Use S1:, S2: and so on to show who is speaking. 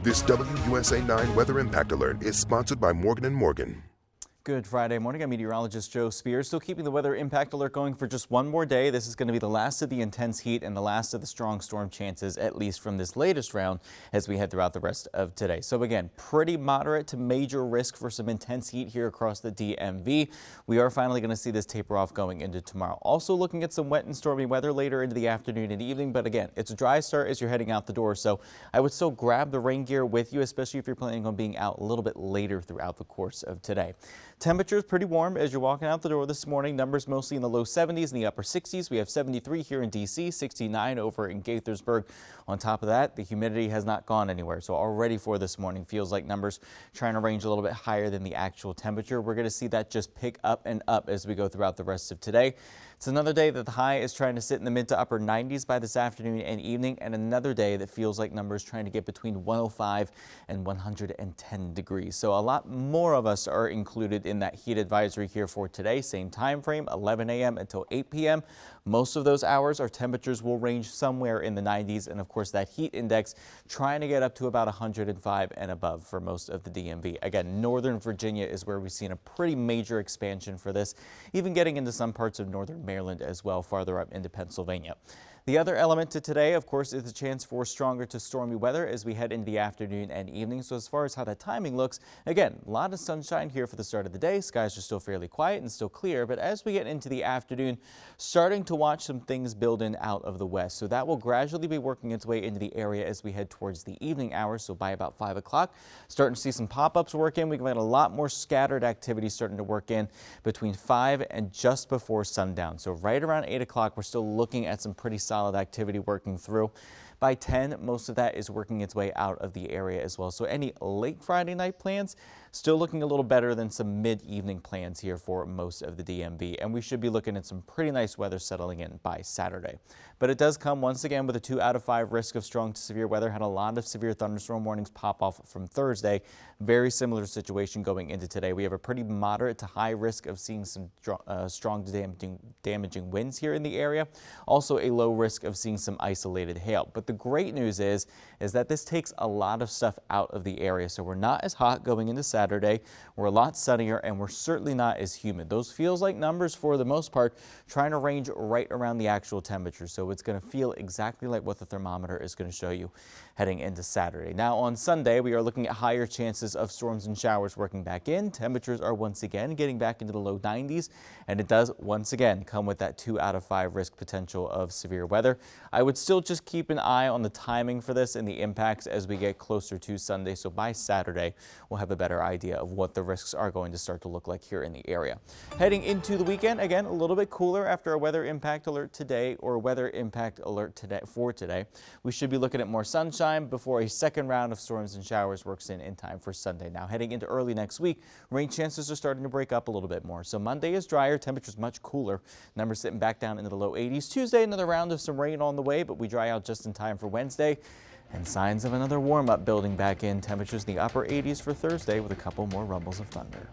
S1: This WUSA 9 Weather Impact Alert is sponsored by Morgan & Morgan.
S2: Good Friday morning. I'm meteorologist Joe Spears. Still keeping the weather impact alert going for just one more day. This is going to be the last of the intense heat and the last of the strong storm chances, at least from this latest round, as we head throughout the rest of today. So again, pretty moderate to major risk for some intense heat here across the DMV. We are finally going to see this taper off going into tomorrow. Also looking at some wet and stormy weather later into the afternoon and evening. But again, it's a dry start as you're heading out the door. So I would still grab the rain gear with you, especially if you're planning on being out a little bit later throughout the course of today. Temperatures pretty warm as you're walking out the door this morning. Numbers mostly in the low 70s and the upper 60s. We have 73 here in D.C., 69 over in Gaithersburg. On top of that, the humidity has not gone anywhere. So already for this morning, feels like numbers trying to range a little bit higher than the actual temperature. We're going to see that just pick up and up as we go throughout the rest of today. It's another day that the high is trying to sit in the mid to upper 90s by this afternoon and evening, and another day that feels like numbers trying to get between 105 and 110 degrees. So a lot more of us are included in that heat advisory here for today. Same time frame, 11 a.m. until 8 p.m. Most of those hours, our temperatures will range somewhere in the 90s, and of course that heat index trying to get up to about 105 and above for most of the DMV. Again, Northern Virginia is where we've seen a pretty major expansion for this, even getting into some parts of northern Maryland as well, farther up into Pennsylvania. The other element to today, of course, is the chance for stronger to stormy weather as we head into the afternoon and evening. So as far as how that timing looks, again, a lot of sunshine here for the start of the day. Skies are still fairly quiet and still clear, but as we get into the afternoon, starting to watch some things build in out of the west. So that will gradually be working its way into the area as we head towards the evening hours. So by about 5 o'clock, starting to see some pop-ups work in. We've got a lot more scattered activity starting to work in between 5 and just before sundown. So right around 8 o'clock, we're still looking at some pretty solid activity working through. By 10, most of that is working its way out of the area as well. So any late Friday night plans still looking a little better than some mid-evening plans here for most of the DMV. And we should be looking at some pretty nice weather settling in by Saturday. But it does come once again with a 2 out of 5 risk of strong to severe weather. Had a lot of severe thunderstorm warnings pop off from Thursday. Very similar situation going into today. We have a pretty moderate to high risk of seeing some strong to damaging winds here in the area. Also a low risk of seeing some isolated hail. But the great news is that this takes a lot of stuff out of the area. So we're not as hot going into Saturday. We're a lot sunnier, and we're certainly not as humid. Those feels like numbers for the most part trying to range right around the actual temperature. So it's going to feel exactly like what the thermometer is going to show you heading into Saturday. Now on Sunday, we are looking at higher chances of storms and showers working back in. Temperatures are once again getting back into the low 90s, and it does once again come with that 2 out of 5 risk potential of severe weather. I would still just keep an eye on the timing for this and the impacts as we get closer to Sunday. So by Saturday, we'll have a better idea of what the risks are going to start to look like here in the area. Heading into the weekend, again, a little bit cooler after a weather impact alert today or weather impact alert today. We should be looking at more sunshine before a second round of storms and showers works in time for Sunday. Now heading into early next week, rain chances are starting to break up a little bit more. So Monday is drier, temperatures much cooler. Numbers sitting back down into the low 80s. Tuesday, another round of some rain on the way, but we dry out just in time for Wednesday. And signs of another warm-up building back in. Temperatures in the upper 80s for Thursday with a couple more rumbles of thunder.